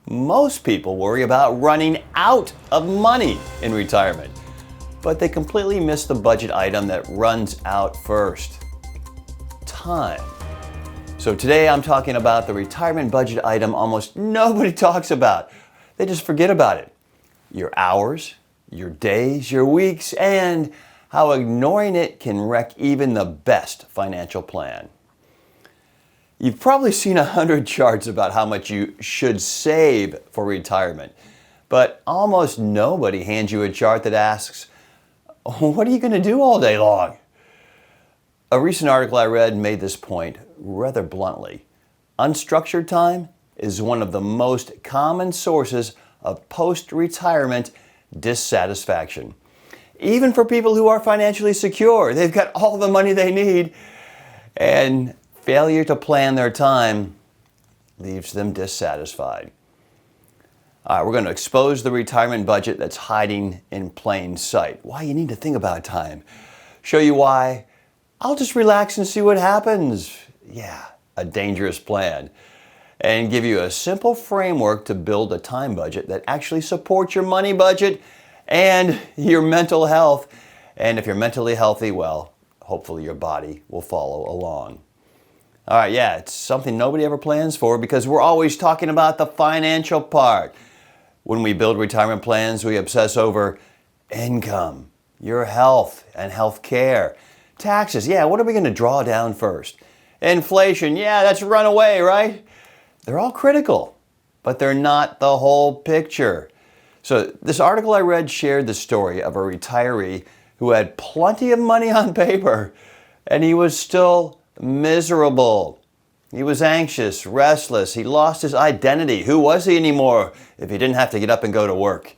Most people worry about running out of money in retirement, but they completely miss the budget item that runs out first: time. So today I'm talking about the retirement budget item almost nobody talks about. They just forget about it. Your hours, your days, your weeks, and how ignoring it can wreck even the best financial plan. You've probably seen 100 charts about how much you should save for retirement, but almost nobody hands you a chart that asks, what are you going to do all day long? A recent article I read made this point rather bluntly. Unstructured time is one of the most common sources of post-retirement dissatisfaction. Even for people who are financially secure, they've got all the money they need, and failure to plan their time leaves them dissatisfied. All right, we're going to expose the retirement budget that's hiding in plain sight. Why you need to think about time. Show you why I'll just relax and see what happens. Yeah, a dangerous plan. And give you a simple framework to build a time budget that actually supports your money budget and your mental health. And if you're mentally healthy, well, hopefully your body will follow along. All right, yeah, it's something nobody ever plans for because we're always talking about the financial part. When we build retirement plans, we obsess over income, your health and health care. Taxes, yeah, what are we going to draw down first? Inflation, yeah, that's run away, right? They're all critical, but they're not the whole picture. So this article I read shared the story of a retiree who had plenty of money on paper, and he was still miserable. He was anxious, restless. He lost his identity. Who was he anymore if he didn't have to get up and go to work?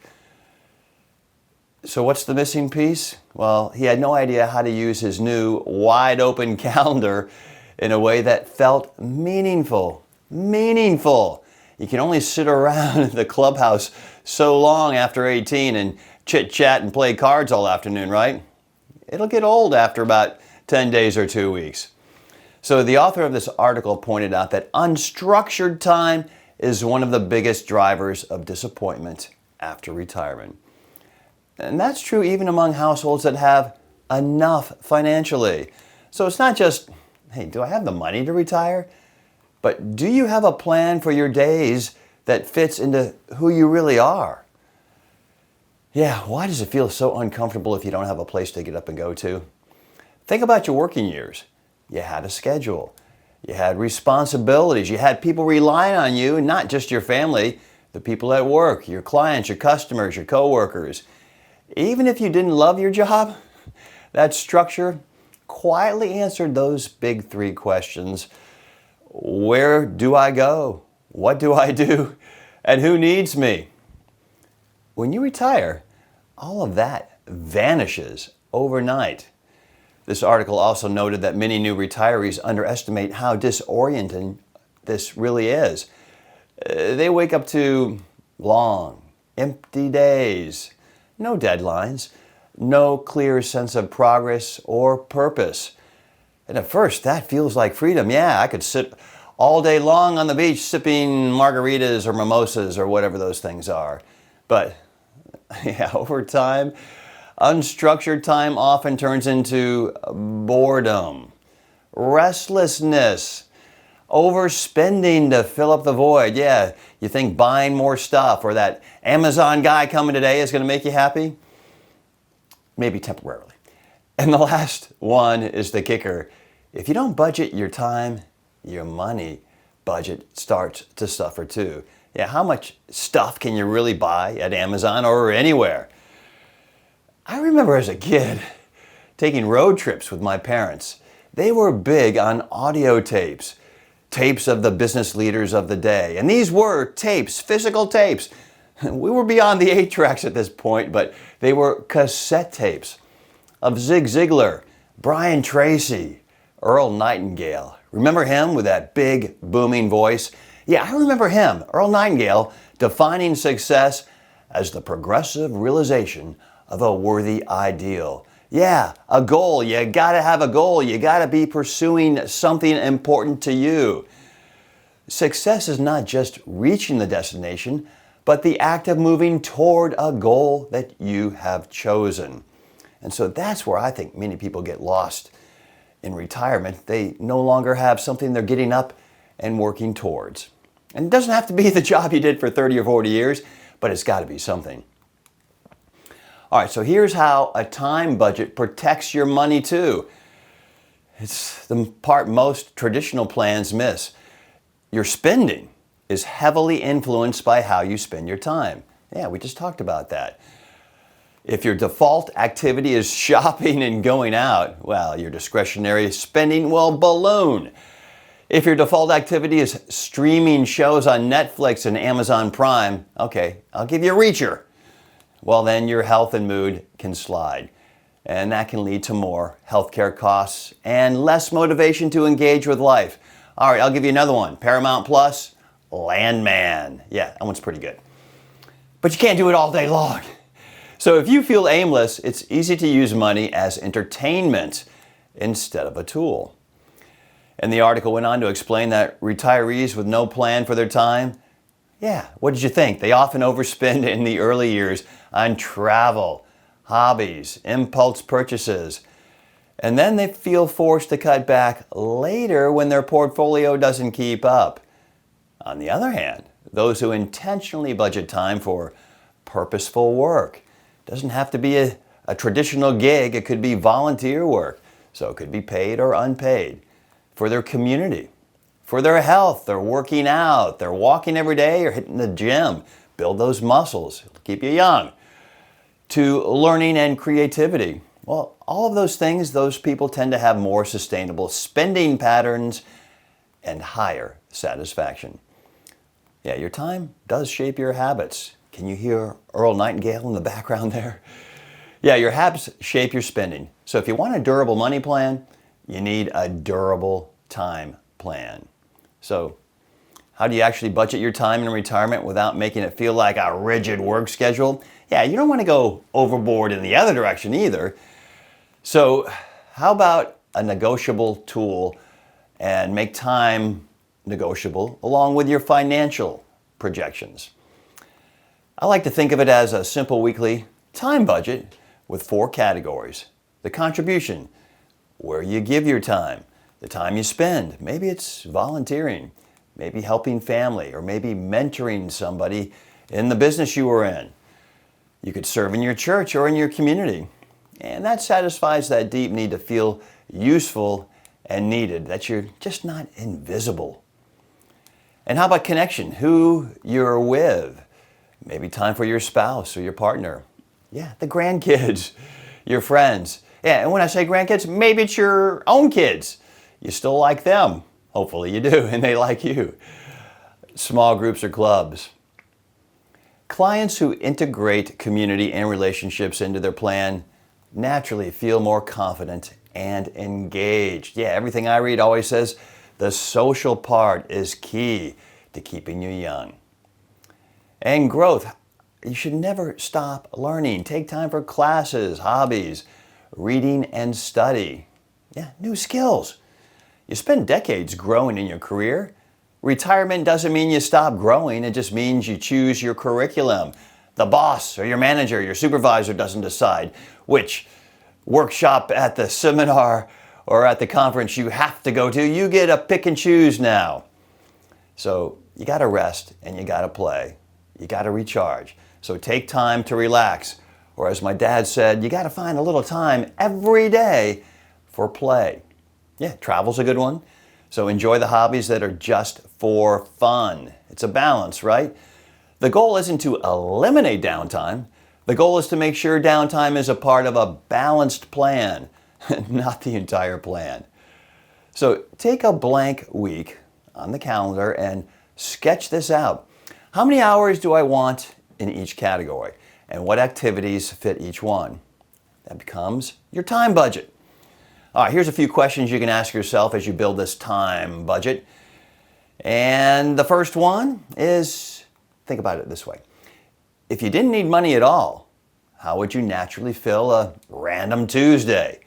So what's the missing piece? Well, he had no idea how to use his new wide open calendar in a way that felt meaningful. Meaningful. You can only sit around the clubhouse so long after 18 and chit-chat and play cards all afternoon, right? It'll get old after about 10 days or 2 weeks. So the author of this article pointed out that unstructured time is one of the biggest drivers of disappointment after retirement. And that's true even among households that have enough financially. So it's not just, hey, do I have the money to retire? But do you have a plan for your days that fits into who you really are? Yeah, why does it feel so uncomfortable if you don't have a place to get up and go to? Think about your working years. You had a schedule. You had responsibilities. You had people relying on you, not just your family, the people at work, your clients, your customers, your coworkers. Even if you didn't love your job, that structure quietly answered those big three questions. Where do I go? What do I do? And who needs me? When you retire, all of that vanishes overnight. This article also noted that many new retirees underestimate how disorienting this really is. They wake up to long, empty days, no deadlines, no clear sense of progress or purpose. And at first, that feels like freedom. Yeah, I could sit all day long on the beach sipping margaritas or mimosas or whatever those things are. But yeah, over time, unstructured time often turns into boredom, restlessness, overspending to fill up the void. Yeah, you think buying more stuff or that Amazon guy coming today is going to make you happy? Maybe temporarily. And the last one is the kicker. If you don't budget your time, your money budget starts to suffer too. Yeah, how much stuff can you really buy at Amazon or anywhere? I remember as a kid taking road trips with my parents. They were big on audio tapes, tapes of the business leaders of the day. And these were tapes, physical tapes. We were beyond the 8-tracks at this point, but they were cassette tapes of Zig Ziglar, Brian Tracy, Earl Nightingale. Remember him with that big booming voice? Yeah, I remember him, Earl Nightingale, defining success as the progressive realization of a worthy ideal. Yeah, a goal. You gotta have a goal. You gotta be pursuing something important to you. Success is not just reaching the destination, but the act of moving toward a goal that you have chosen. And so that's where I think many people get lost in retirement. They no longer have something they're getting up and working towards. And it doesn't have to be the job you did for 30 or 40 years, but it's got to be something. All right, so here's how a time budget protects your money too. It's the part most traditional plans miss. Your spending is heavily influenced by how you spend your time. Yeah, we just talked about that. If your default activity is shopping and going out, well, your discretionary spending will balloon. If your default activity is streaming shows on Netflix and Amazon Prime, okay, I'll give you a reacher. Well, then your health and mood can slide. And that can lead to more healthcare costs and less motivation to engage with life. All right, I'll give you another one. Paramount Plus, Landman. Yeah, that one's pretty good. But you can't do it all day long. So if you feel aimless, it's easy to use money as entertainment instead of a tool. And the article went on to explain that retirees with no plan for their time, yeah, what did you think? They often overspend in the early years on travel, hobbies, impulse purchases. And then they feel forced to cut back later when their portfolio doesn't keep up. On the other hand, those who intentionally budget time for purposeful work, doesn't have to be a traditional gig, it could be volunteer work, so it could be paid or unpaid, for their community, for their health, they're working out, they're walking every day or hitting the gym, build those muscles, keep you young, to learning and creativity. Well, all of those things, those people tend to have more sustainable spending patterns and higher satisfaction. Yeah, your time does shape your habits. Can you hear Earl Nightingale in the background there? Yeah, your habits shape your spending. So if you want a durable money plan, you need a durable time plan. So how do you actually budget your time in retirement without making it feel like a rigid work schedule? Yeah, you don't want to go overboard in the other direction either. So how about a negotiable tool and make time negotiable along with your financial projections? I like to think of it as a simple weekly time budget with 4 categories. The contribution, where you give your time, the time you spend. Maybe it's volunteering, maybe helping family, or maybe mentoring somebody in the business you were in. You could serve in your church or in your community. And that satisfies that deep need to feel useful and needed, that you're just not invisible. And how about connection? Who you're with. Maybe time for your spouse or your partner. Yeah, the grandkids, your friends. Yeah, and when I say grandkids, maybe it's your own kids. You still like them. Hopefully you do, and they like you. Small groups or clubs. Clients who integrate community and relationships into their plan naturally feel more confident and engaged. Yeah, everything I read always says the social part is key to keeping you young. And growth. You should never stop learning. Take time for classes, hobbies, reading and study. Yeah, new skills. You spend decades growing in your career. Retirement doesn't mean you stop growing. It just means you choose your curriculum. The boss or your manager, your supervisor doesn't decide which workshop at the seminar or at the conference you have to go to. You get to pick and choose now. So you got to rest and you got to play. You got to recharge. So take time to relax. Or as my dad said, you got to find a little time every day for play. Yeah, travel's a good one. So enjoy the hobbies that are just for fun. It's a balance, right? The goal isn't to eliminate downtime. The goal is to make sure downtime is a part of a balanced plan, not the entire plan. So take a blank week on the calendar and sketch this out. How many hours do I want in each category? And what activities fit each one? That becomes your time budget. All right, here's a few questions you can ask yourself as you build this time budget. And the first one is, think about it this way. If you didn't need money at all, how would you naturally fill a random Tuesday?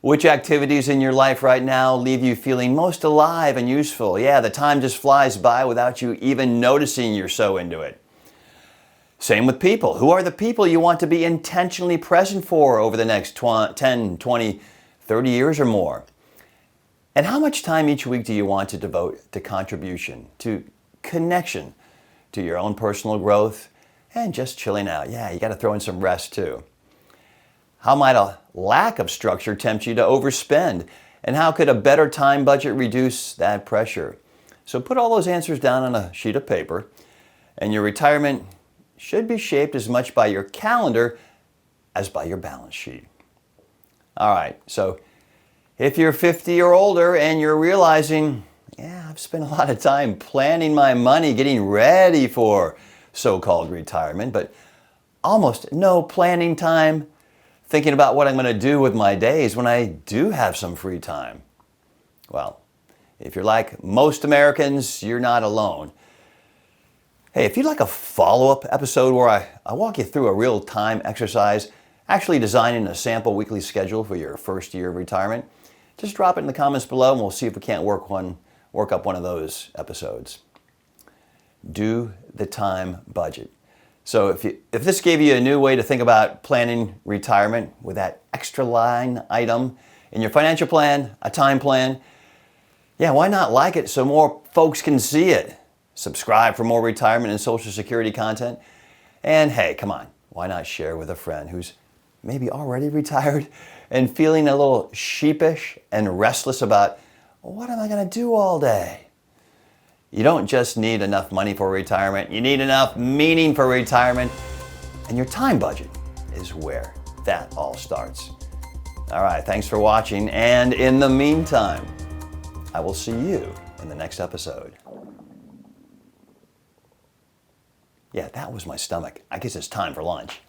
Which activities in your life right now leave you feeling most alive and useful? Yeah, the time just flies by without you even noticing you're so into it. Same with people. Who are the people you want to be intentionally present for over the next 10, 20, 30 years or more? And how much time each week do you want to devote to contribution, to connection, to your own personal growth, and just chilling out? Yeah, you got to throw in some rest too. How might a lack of structure tempt you to overspend? And how could a better time budget reduce that pressure? So put all those answers down on a sheet of paper, and your retirement should be shaped as much by your calendar as by your balance sheet. All right, so if you're 50 or older and you're realizing, yeah, I've spent a lot of time planning my money, getting ready for so-called retirement, but almost no planning time, thinking about what I'm going to do with my days when I do have some free time. Well, if you're like most Americans, you're not alone. Hey, if you'd like a follow-up episode where I walk you through a real-time exercise, actually designing a sample weekly schedule for your first year of retirement, just drop it in the comments below and we'll see if we can't work up one of those episodes. Do the time budget. So if this gave you a new way to think about planning retirement with that extra line item in your financial plan, a time plan, yeah, why not like it so more folks can see it? Subscribe for more retirement and Social Security content. And hey, come on, why not share with a friend who's maybe already retired and feeling a little sheepish and restless about, what am I going to do all day? You don't just need enough money for retirement, you need enough meaning for retirement, and your time budget is where that all starts. All right, thanks for watching, and in the meantime, I will see you in the next episode. Yeah, that was my stomach. I guess it's time for lunch.